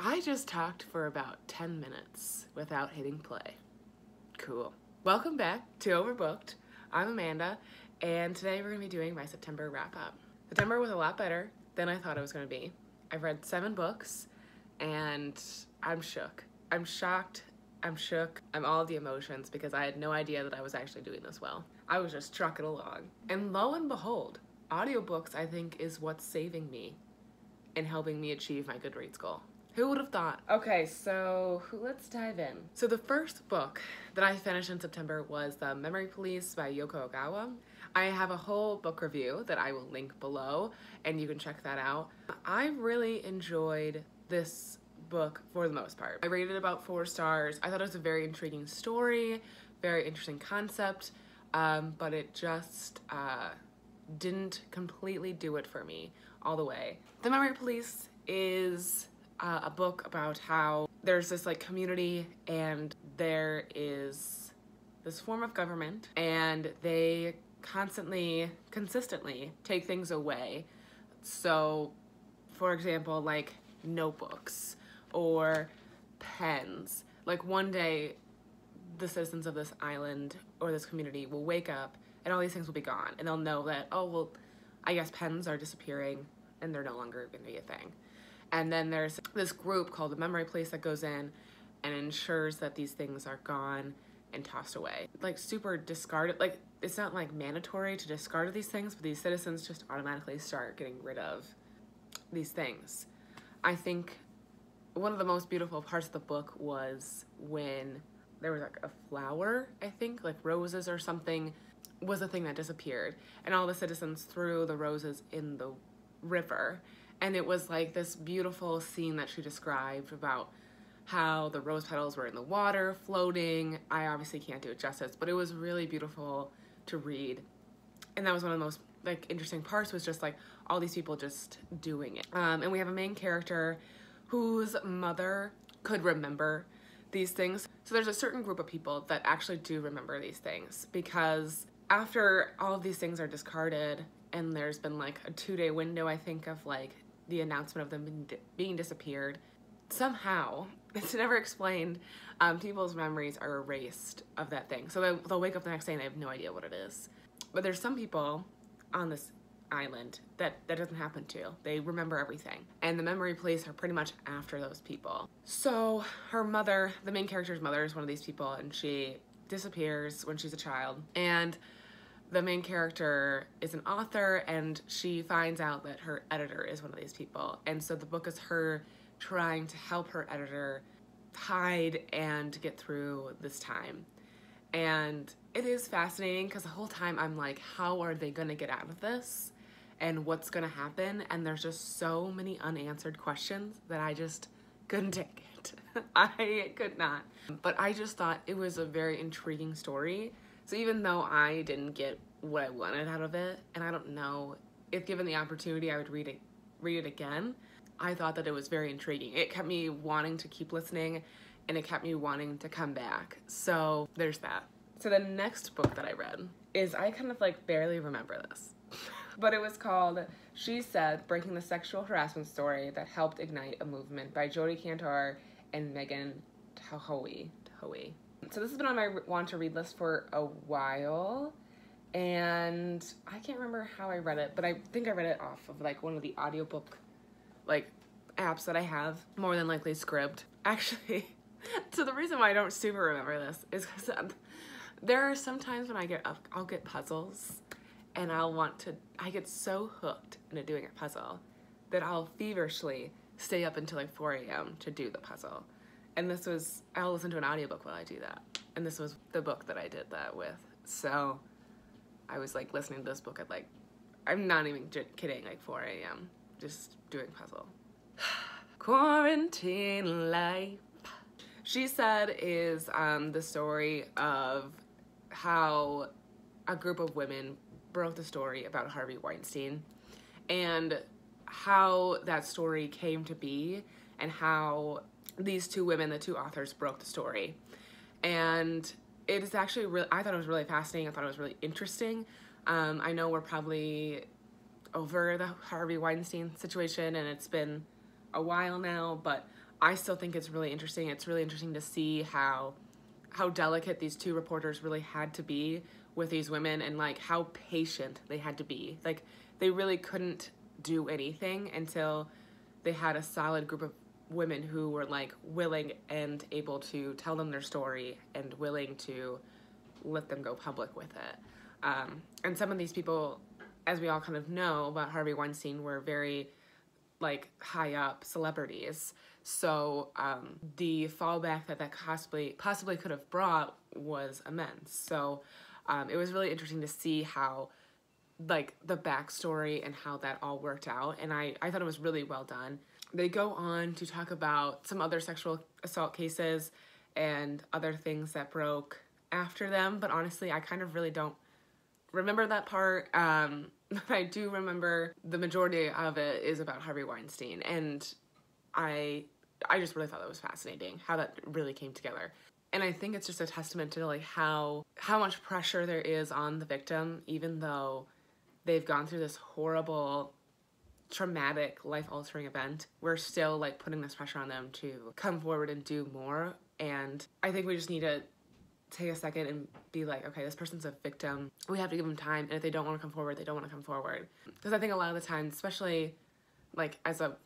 I just talked for about 10 minutes without hitting play. Cool. Welcome back to Overbooked. I'm Amanda, and today we're going to be doing my September wrap-up. September was a lot better than I thought it was going to be. I've read 7 books, and I'm shook. I'm shocked. I'm shook. I'm all of the emotions because I had no idea that I was actually doing this well. I was just trucking along. And lo and behold, audiobooks, I think, is what's saving me and helping me achieve my Goodreads goal. Who would have thought? Okay, so let's dive in. So the first book that I finished in September was The Memory Police by Yoko Ogawa. I have a whole book review that I will link below, and you can check that out. I really enjoyed this book for the most part. I rated it about 4 stars. I thought it was a very intriguing story, very interesting concept, but it just didn't completely do it for me all the way. The Memory Police is a book about how there's this like community and there is this form of government and they consistently take things away. So for example, like notebooks or pens. Like one day the citizens of this island or this community will wake up and all these things will be gone and they'll know that, oh well, I guess pens are disappearing and they're no longer going to be a thing. And then there's this group called the Memory Police that goes in and ensures that these things are gone and tossed away. Like super discarded, like it's not like mandatory to discard these things, but these citizens just automatically start getting rid of these things. I think one of the most beautiful parts of the book was when there was like a flower, I think, like roses or something, was a thing that disappeared. And all the citizens threw the roses in the river. And it was like this beautiful scene that she described about how the rose petals were in the water floating. I obviously can't do it justice, but it was really beautiful to read. And that was one of the most like interesting parts, was just like all these people just doing it. And we have a main character whose mother could remember these things. So there's a certain group of people that actually do remember these things, because after all of these things are discarded and there's been like a 2-day window, I think, of like the announcement of them being disappeared, somehow, it's never explained, people's memories are erased of that thing. So they'll wake up the next day and they have no idea what it is. But there's some people on this island that doesn't happen to. They remember everything. And the Memory Police are pretty much after those people. So her mother, the main character's mother, is one of these people, and she disappears when she's a child. And the main character is an author, and she finds out that her editor is one of these people. And so the book is her trying to help her editor hide and get through this time. And it is fascinating because the whole time I'm like, how are they going to get out of this? And what's going to happen? And there's just so many unanswered questions that I just couldn't take it. I could not. But I just thought it was a very intriguing story. So even though I didn't get what I wanted out of it, and I don't know if given the opportunity I would read it again, I thought that it was very intriguing. It kept me wanting to keep listening, and it kept me wanting to come back. So there's that. So the next book that I read is, I kind of like barely remember this, but it was called She Said, Breaking the Sexual Harassment Story That Helped Ignite a Movement by Jodi Kantor and Megan Trethewey. So this has been on my want to read list for a while, and I can't remember how I read it, but I think I read it off of like one of the audiobook like apps that I have, more than likely Scribd. Actually, so the reason why I don't super remember this is because there are some times when I'll get puzzles, and I get so hooked into doing a puzzle that I'll feverishly stay up until like 4 a.m. to do the puzzle. And I'll listen to an audiobook while I do that. And this was the book that I did that with. So I was like listening to this book at like, I'm not even kidding, like 4 a.m. just doing puzzle. Quarantine life. She Said is the story of how a group of women broke the story about Harvey Weinstein, and how that story came to be, and how these 2 women, the 2 authors, broke the story. And it is actually really, I thought it was really fascinating. I thought it was really interesting. I know we're probably over the Harvey Weinstein situation and it's been a while now, but I still think it's really interesting. It's really interesting to see how delicate these two reporters really had to be with these women, and like how patient they had to be. Like, they really couldn't do anything until they had a solid group of women who were like willing and able to tell them their story and willing to let them go public with it. And some of these people, as we all kind of know about Harvey Weinstein, were very like high up celebrities. So the fallback that possibly could have brought was immense. So it was really interesting to see how, like, the backstory and how that all worked out. And I thought it was really well done. They go on to talk about some other sexual assault cases and other things that broke after them. But honestly, I kind of really don't remember that part. I do remember the majority of it is about Harvey Weinstein. And I just really thought that was fascinating, how that really came together. And I think it's just a testament to like how much pressure there is on the victim, even though they've gone through this horrible, traumatic, life-altering event. We're still like putting this pressure on them to come forward and do more. And I think we just need to take a second and be like, okay, this person's a victim. We have to give them time. And if they don't want to come forward, they don't want to come forward. Because I think a lot of the time, especially like as a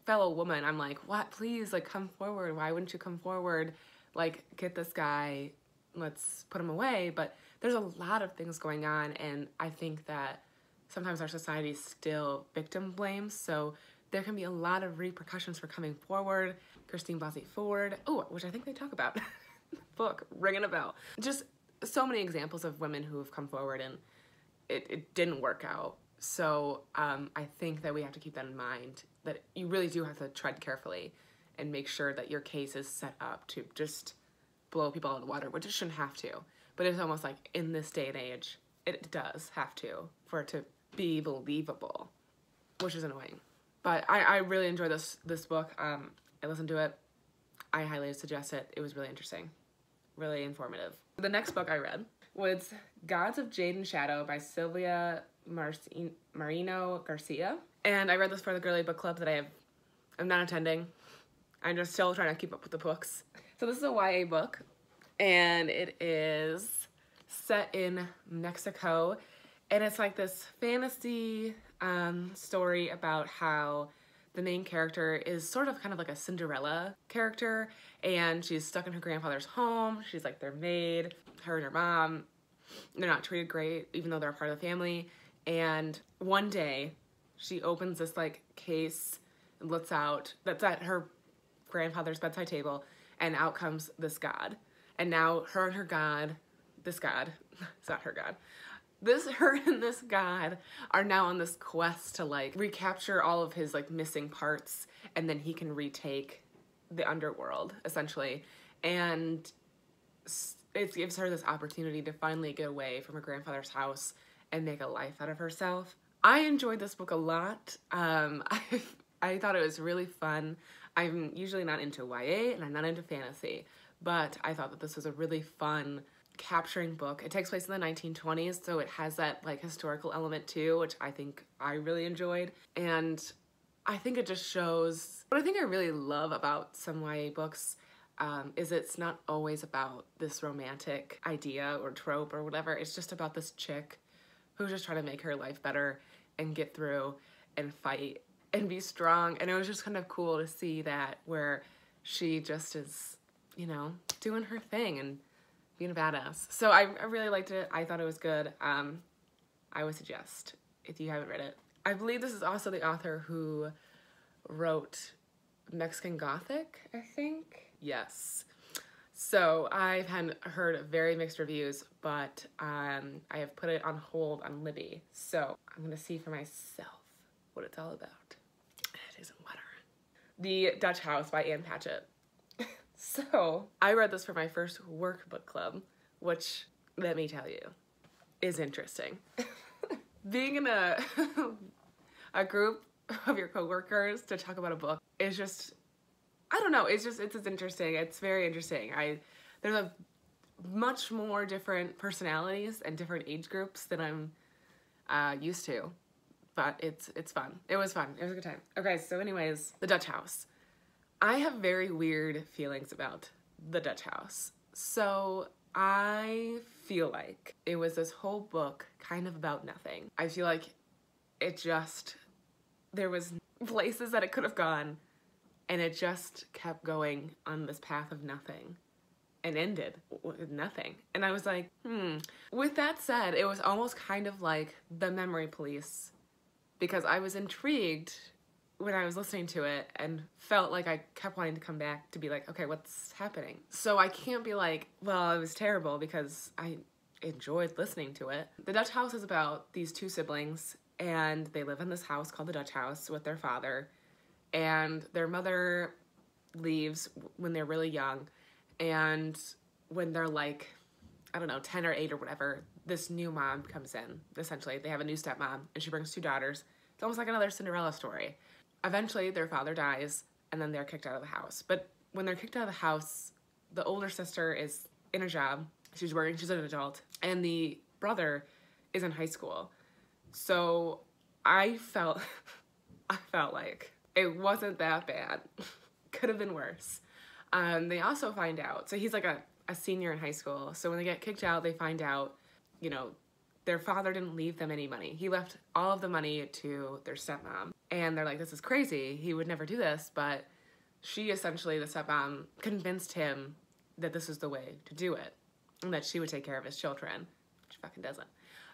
fellow woman, I'm like, what? Please, like, come forward. Why wouldn't you come forward? Like, get this guy. Let's put him away. But there's a lot of things going on, and I think that sometimes our society still victim blames, so there can be a lot of repercussions for coming forward. Christine Blasey Ford, which I think they talk about. Book, ringing a bell. Just so many examples of women who have come forward and it didn't work out. So I think that we have to keep that in mind, that you really do have to tread carefully and make sure that your case is set up to just blow people out of the water, which it shouldn't have to. But it's almost like in this day and age, it does have to for it to be believable, which is annoying. But I really enjoyed this book. I listened to it. I highly suggest it. It was really interesting, really informative. The next book I read was Gods of Jade and Shadow by Slivia Moreno-Garcia. And I read this for the girly book club that I'm not attending. I'm just still trying to keep up with the books. So this is a YA book, and it is set in Mexico, and it's like this fantasy story about how the main character is sort of kind of like a Cinderella character, and she's stuck in her grandfather's home. She's like their maid. Her and her mom, they're not treated great, even though they're a part of the family. And one day, she opens this like case and looks out, that's at her grandfather's bedside table, and out comes this god. And now her and her god, this god, it's not her god, her and this god are now on this quest to like recapture all of his like missing parts, and then he can retake the underworld essentially. And it gives her this opportunity to finally get away from her grandfather's house and make a life out of herself. I enjoyed this book a lot. I thought it was really fun. I'm usually not into YA and I'm not into fantasy, but I thought that this was a really fun, capturing book. It takes place in the 1920s, so it has that like historical element too, which I think I really enjoyed. And I think it just shows, what I think I really love about some YA books is it's not always about this romantic idea or trope or whatever. It's just about this chick who's just trying to make her life better and get through and fight and be strong. And it was just kind of cool to see that, where she just is, you know, doing her thing and being a badass. So I really liked it. I thought it was good. I would suggest, if you haven't read it. I believe this is also the author who wrote Mexican Gothic, I think. Yes. So I've heard very mixed reviews, but I have put it on hold on Libby. So I'm going to see for myself what it's all about. It isn't water. The Dutch House by Ann Patchett. So I read this for my first work book club, which, let me tell you, is interesting. Being in a group of your coworkers to talk about a book is just, I don't know, it's interesting. It's very interesting. There's a much more different personalities and different age groups than I'm used to, but it's fun. It was fun. It was a good time. Okay, so anyways, The Dutch House. I have very weird feelings about the Dutch House. So I feel like it was this whole book kind of about nothing. I feel like there was places that it could have gone, and it just kept going on this path of nothing and ended with nothing. And I was like, With that said, it was almost kind of like The Memory Police, because I was intrigued when I was listening to it and felt like I kept wanting to come back to be like, okay, what's happening? So I can't be like, well, it was terrible, because I enjoyed listening to it. The Dutch House is about these two siblings, and they live in this house called the Dutch House with their father, and their mother leaves when they're really young, and when they're like, I don't know, 10 or 8 or whatever, this new mom comes in. Essentially, they have a new stepmom, and she brings 2 daughters. It's almost like another Cinderella story. Eventually, their father dies, and then they're kicked out of the house. But when they're kicked out of the house, the older sister is in a job. She's working, she's an adult, and the brother is in high school. So I felt like it wasn't that bad. Could have been worse. They also find out, so he's like a senior in high school. So when they get kicked out, they find out, their father didn't leave them any money. He left all of the money to their stepmom. And they're like, this is crazy. He would never do this. But she essentially, the stepmom, convinced him that this is the way to do it. And that she would take care of his children. She fucking doesn't.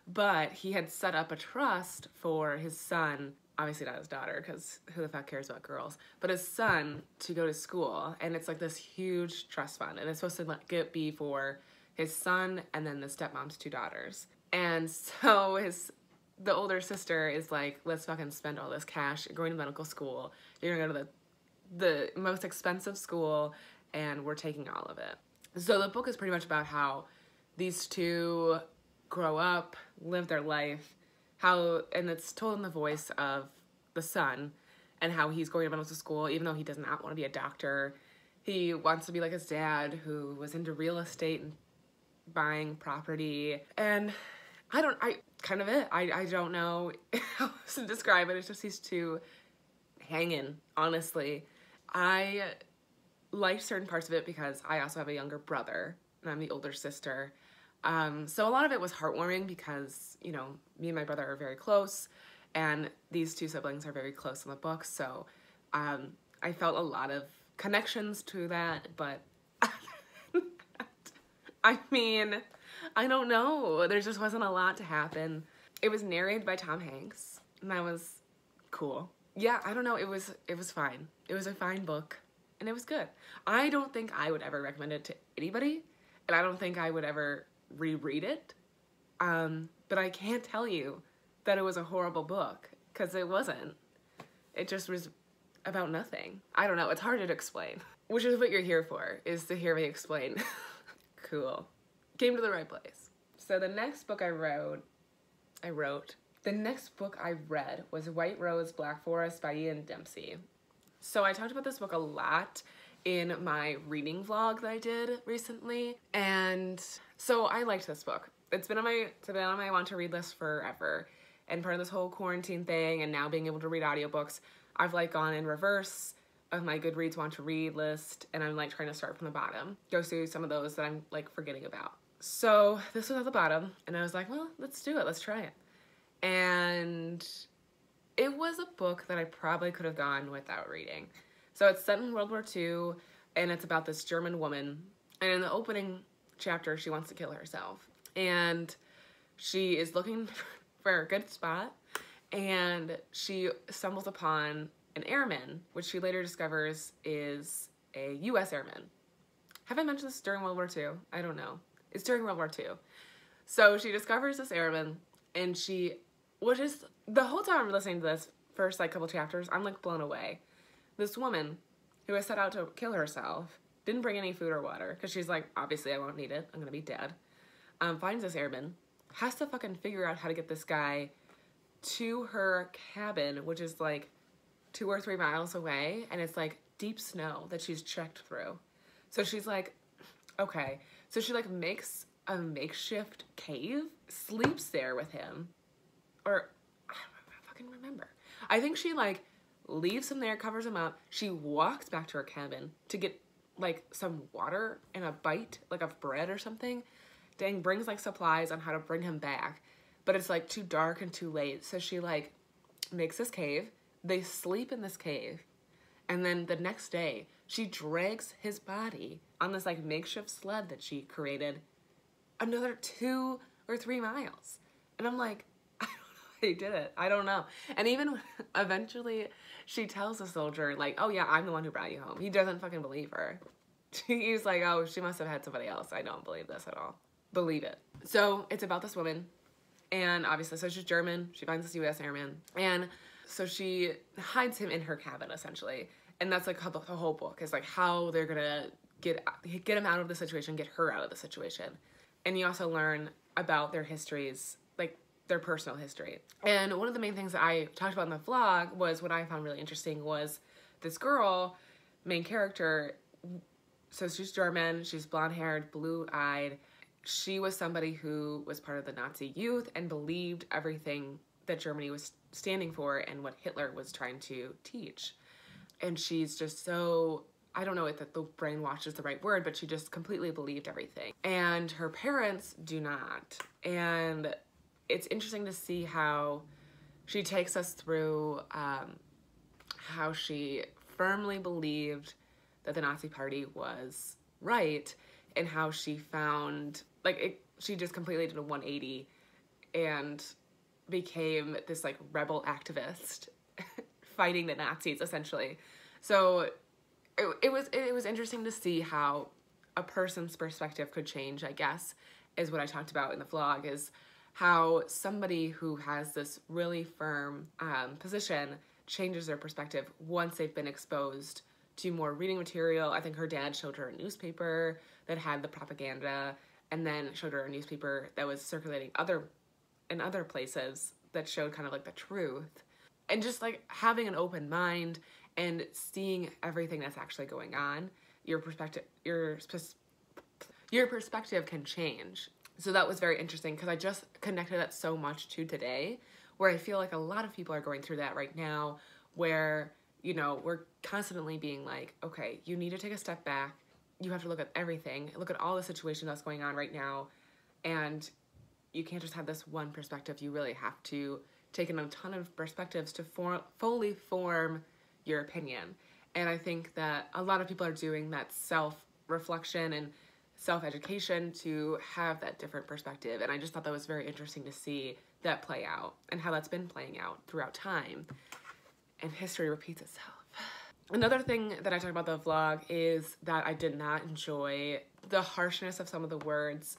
But he had set up a trust for his son, obviously not his daughter, because who the fuck cares about girls, but his son to go to school. And it's like this huge trust fund. And it's supposed to be for his son and then the stepmom's 2 daughters. And so the older sister is like, let's fucking spend all this cash. You're going to medical school. You're going to go to the most expensive school, and we're taking all of it. So the book is pretty much about how these two grow up, live their life, and it's told in the voice of the son, and how he's going to medical school, even though he does not want to be a doctor. He wants to be like his dad, who was into real estate and buying property. And I don't know how else to describe it. It's just these two hanging, honestly. I liked certain parts of it because I also have a younger brother, and I'm the older sister. So a lot of it was heartwarming because, me and my brother are very close, and these 2 siblings are very close in the book. So I felt a lot of connections to that, but I mean, I don't know. There just wasn't a lot to happen. It was narrated by Tom Hanks, and that was cool. Yeah, I don't know. It was fine. It was a fine book, and it was good. I don't think I would ever recommend it to anybody, and I don't think I would ever reread it. But I can't tell you that it was a horrible book, because it wasn't. It just was about nothing. I don't know. It's hard to explain, which is what you're here for, is to hear me explain. Cool. Came to the right place. So the next book I read was White Rose, Black Forest by Ian Dempsey. So I talked about this book a lot in my reading vlog that I did recently, and so I liked this book. It's been on my want to read list forever, and part of this whole quarantine thing and now being able to read audiobooks, I've gone in reverse of my Goodreads want to read list, and I'm trying to start from the bottom, go through some of those that I'm forgetting about. So this was at the bottom, and I was like, well, let's do it, let's try it. And it was a book that I probably could have gone without reading. So it's set in World War II, and it's about this German woman, and in the opening chapter, she wants to kill herself, and she is looking for a good spot, and she stumbles upon an airman, which she later discovers is a U.S. airman. Have I mentioned this during World War II? I don't know. It's during World War II. So she discovers this airman, and the whole time I'm listening to this first couple chapters, I'm blown away. This woman who has set out to kill herself, didn't bring any food or water, because she's obviously I won't need it, I'm gonna be dead. Finds this airman, has to fucking figure out how to get this guy to her cabin, which is 2 or 3 miles away, and it's deep snow that she's trekked through. So she's okay. So she makes a makeshift cave, sleeps there with him, or I don't fucking remember. I think she leaves him there, covers him up. She walks back to her cabin to get, like, some water and a bite, like, of bread or something. Dang, brings, like, supplies on how to bring him back. But it's, like, too dark and too late. So she, like, makes this cave. They sleep in this cave. And then the next day, she drags his body on this, like, makeshift sled that she created another 2 or 3 miles. And I'm like, I don't know how you did it. I don't know. And even eventually she tells the soldier, like, oh yeah, I'm the one who brought you home. He doesn't fucking believe her. He's like, oh, she must have had somebody else. I don't believe this at all. Believe it. So it's about this woman. And obviously, so she's German. She finds this U.S. airman. And so she hides him in her cabin, essentially. And that's, like, how the whole book is, like, how they're going to get him out of the situation, get her out of the situation. And you also learn about their histories, like, their personal history. And one of the main things that I talked about in the vlog was what I found really interesting was this girl, main character, so she's German, she's blonde-haired, blue-eyed. She was somebody who was part of the Nazi youth and believed everything that Germany was standing for and what Hitler was trying to teach. And she's just so, I don't know if the brainwash is the right word, but she just completely believed everything. And her parents do not. And it's interesting to see how she takes us through how she firmly believed that the Nazi Party was right, and how she found, like, she just completely did a 180 and became this, like, rebel activist fighting the Nazis, essentially. So it was interesting to see how a person's perspective could change, I guess, is what I talked about in the vlog, is how somebody who has this really firm position changes their perspective once they've been exposed to more reading material. I think her dad showed her a newspaper that had the propaganda, and then showed her a newspaper that was circulating in other places that showed kind of, like, the truth. And just, like, having an open mind and seeing everything that's actually going on, your perspective can change. So that was very interesting, because I just connected that so much to today, where I feel like a lot of people are going through that right now, where, you know, we're constantly being like, okay, you need to take a step back. You have to look at everything, look at all the situation that's going on right now, and you can't just have this one perspective. You really have to take in a ton of perspectives to fully form your opinion. And I think that a lot of people are doing that self-reflection and self-education to have that different perspective. And I just thought that was very interesting to see that play out, and how that's been playing out throughout time. And history repeats itself. Another thing that I talked about in the vlog is that I did not enjoy the harshness of some of the words.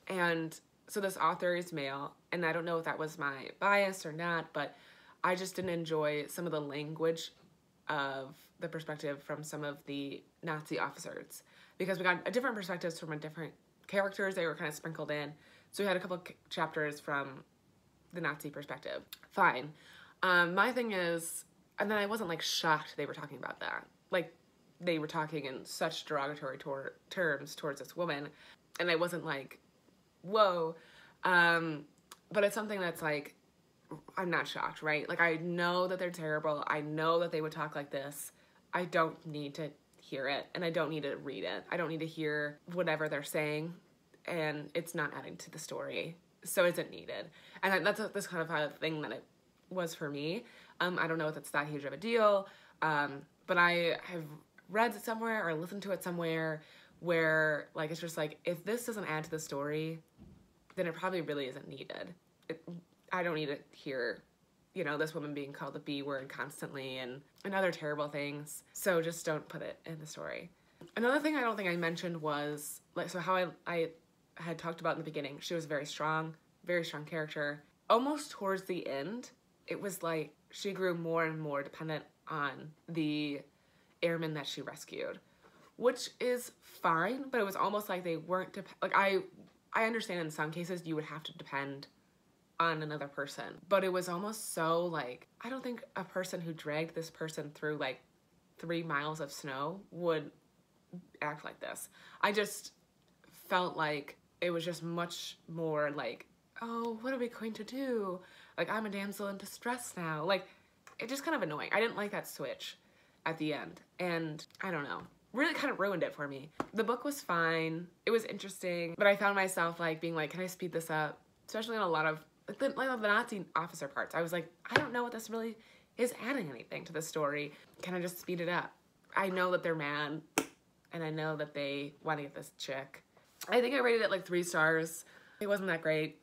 And so this author is male, and I don't know if that was my bias or not, but I just didn't enjoy some of the language of the perspective from some of the Nazi officers, because we got different perspectives from different characters. They were kind of sprinkled in. So we had a couple of chapters from the Nazi perspective. Fine. My thing is, and then I wasn't, like, shocked they were talking about that. Like, they were talking in such derogatory terms towards this woman, and I wasn't like, whoa. But it's something that's, like, I'm not shocked, right? Like, I know that they're terrible. I know that they would talk like this. I don't need to hear it, and I don't need to read it. I don't need to hear whatever they're saying, and it's not adding to the story, so it isn't needed. And that's kind of a thing that it was for me. I don't know if it's that huge of a deal, but I have read it somewhere or listened to it somewhere where, like, it's just like, if this doesn't add to the story, then it probably really isn't needed. I don't need to hear, you know, this woman being called the B word constantly and other terrible things. So just don't put it in the story. Another thing I don't think I mentioned was, like, so how I had talked about in the beginning, she was very strong character. Almost towards the end, it was like she grew more and more dependent on the airmen that she rescued, which is fine, but it was almost like they weren't, like, I understand in some cases you would have to depend on another person, but it was almost so, like, I don't think a person who dragged this person through, like, 3 miles of snow would act like this. I just felt like it was just much more like, oh, what are we going to do? Like, I'm a damsel in distress now. Like, it's just kind of annoying. I didn't like that switch at the end, and I don't know, really kind of ruined it for me. The book was fine, it was interesting, but I found myself like being like, can I speed this up? Especially in a lot of like the Nazi officer parts. I was like, I don't know what this really is adding anything to the story. Can I just speed it up? I know that they're mad, and I know that they want to get this chick. I think I rated it like 3 stars. It wasn't that great,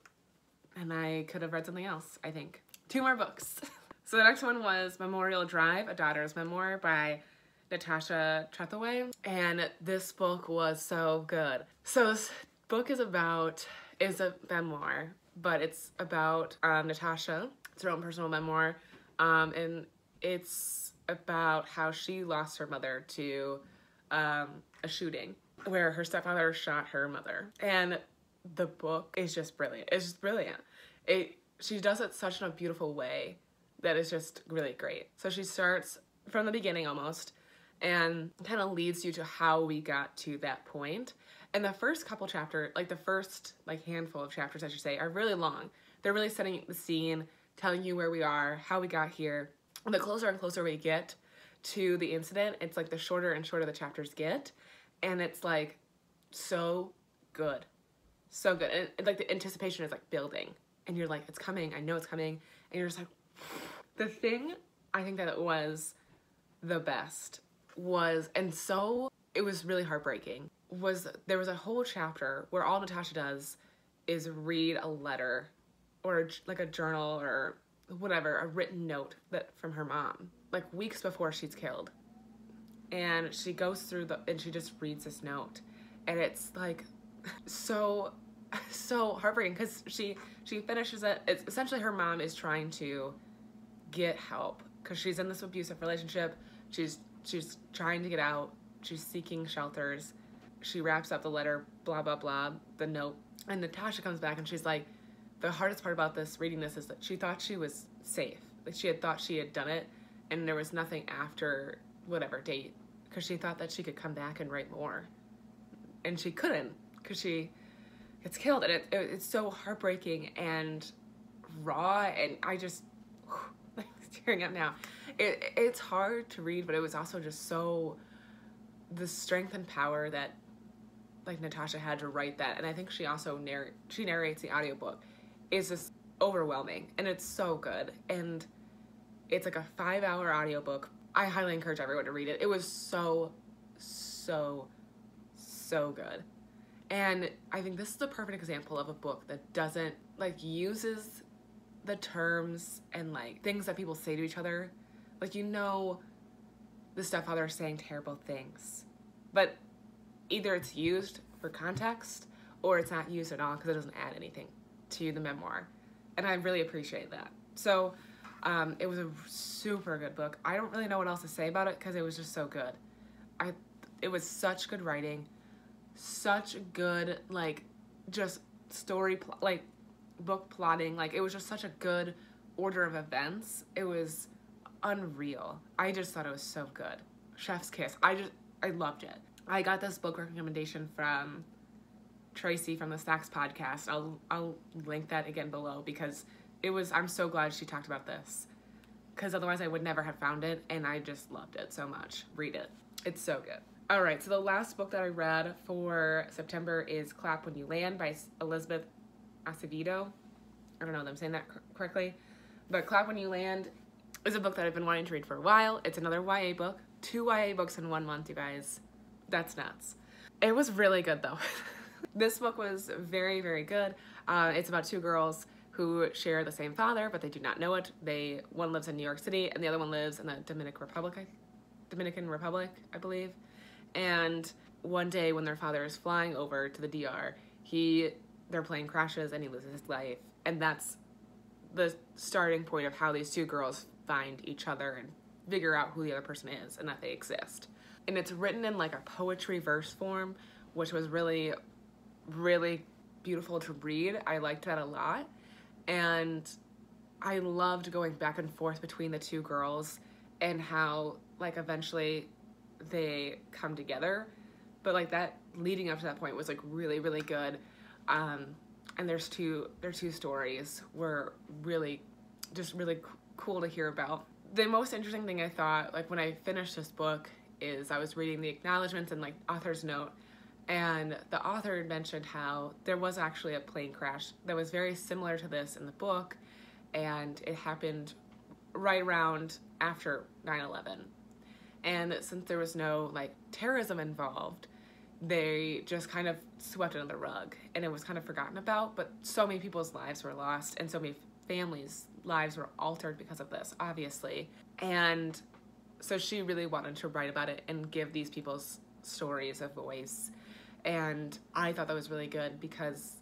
and I could have read something else, I think. 2 more books. So the next one was Memorial Drive, A Daughter's Memoir by Natasha Trethewey, and this book was so good. So this book is a memoir, but it's about Natasha. It's her own personal memoir, and it's about how she lost her mother to a shooting where her stepfather shot her mother. And the book is just brilliant. It's just brilliant. She does it such in a beautiful way that is just really great. So she starts from the beginning almost and kind of leads you to how we got to that point. And the first couple chapters, like the first like handful of chapters, I should say, are really long. They're really setting the scene, telling you where we are, how we got here. And the closer and closer we get to the incident, it's like the shorter and shorter the chapters get. And it's like so good. So good. And like the anticipation is like building. And you're like, it's coming. I know it's coming. And you're just like, the thing I think that it was the best was, and so it was really heartbreaking, was there was a whole chapter where all Natasha does is read a letter or like a journal or whatever, a written note that from her mom, like weeks before she's killed. And she goes through and she just reads this note. And it's like so heartbreaking because she finishes it. It's essentially her mom is trying to get help because she's in this abusive relationship. She's trying to get out. She's seeking shelters. She wraps up the letter, blah, blah, blah, the note. And Natasha comes back and she's like, the hardest part about reading this is that she thought she was safe. Like she had thought she had done it and there was nothing after whatever date because she thought that she could come back and write more. And she couldn't because she gets killed. And it's so heartbreaking and raw, and I just, I'm tearing up now. It's hard to read, but it was also just so, the strength and power that like Natasha had to write that. And I think she also narrates the audiobook is just overwhelming, and it's so good. And it's like a 5-hour audiobook. I highly encourage everyone to read it. It was so good. And I think this is the perfect example of a book that doesn't like uses the terms and like things that people say to each other. Like, you know, the stepfather is saying terrible things, but either it's used for context or it's not used at all because it doesn't add anything to the memoir. And I really appreciate that. So it was a super good book. I don't really know what else to say about it because it was just so good. It was such good writing, such good, like, just story, like, book plotting. Like, it was just such a good order of events. It was unreal. I just thought it was so good. Chef's kiss. I loved it. I got this book recommendation from Tracy from the Stacks podcast. I'll link that again below because I'm so glad she talked about this because otherwise I would never have found it, and I just loved it so much. Read it. It's so good. All right, so the last book that I read for September is Clap When You Land by Elizabeth Acevedo. I don't know if I'm saying that correctly, but Clap When You Land is a book that I've been wanting to read for a while. It's another YA book. 2 YA books in 1 month, you guys. That's nuts. It was really good, though. This book was very, very good. It's about 2 girls who share the same father, but they do not know it. One lives in New York City, and the other one lives in the Dominican Republic, I believe. And one day when their father is flying over to the DR, their plane crashes and he loses his life. And that's the starting point of how these 2 girls find each other and figure out who the other person is and that they exist. And it's written in like a poetry verse form, which was really, really beautiful to read. I liked that a lot. And I loved going back and forth between the 2 girls and how like eventually they come together. But like that leading up to that point was like really, really good. And their 2 stories were really, just really cool to hear about the most interesting thing I thought, like when I finished this book, is I was reading the acknowledgments and like author's note, and the author mentioned how there was actually a plane crash that was very similar to this in the book, and it happened right around after 9/11. And since there was no like terrorism involved, they just kind of swept it under the rug, and it was kind of forgotten about, but so many people's lives were lost, and so many families' lives were altered because of this, obviously. And so she really wanted to write about it and give these people's stories a voice. And I thought that was really good, because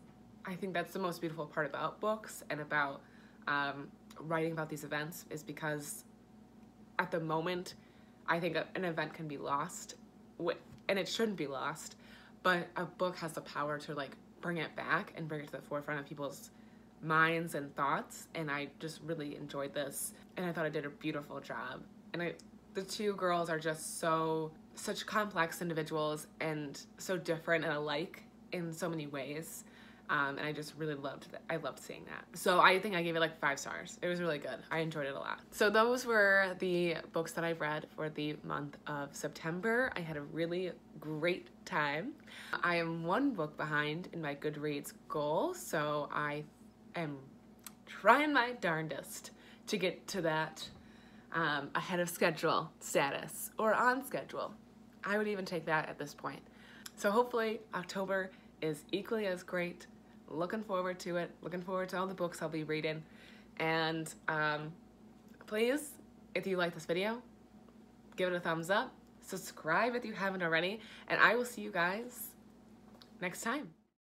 I think that's the most beautiful part about books and about writing about these events, is because at the moment, I think an event can be lost, and it shouldn't be lost, but a book has the power to like bring it back and bring it to the forefront of people's minds and thoughts. And I just really enjoyed this, and I thought I did a beautiful job. And the two girls are just such complex individuals, and so different and alike in so many ways. And I just really loved that. I loved seeing that. So I think I gave it like 5 stars. It was really good. I enjoyed it a lot. So those were the books that I've read for the month of September. I had a really great time. I am 1 book behind in my Goodreads goal, so I am trying my darndest to get to that ahead of schedule status, or on schedule. I would even take that at this point. So hopefully October is equally as great. Looking forward to it. Looking forward to all the books I'll be reading. And please, if you like this video, give it a thumbs up. Subscribe if you haven't already. And I will see you guys next time.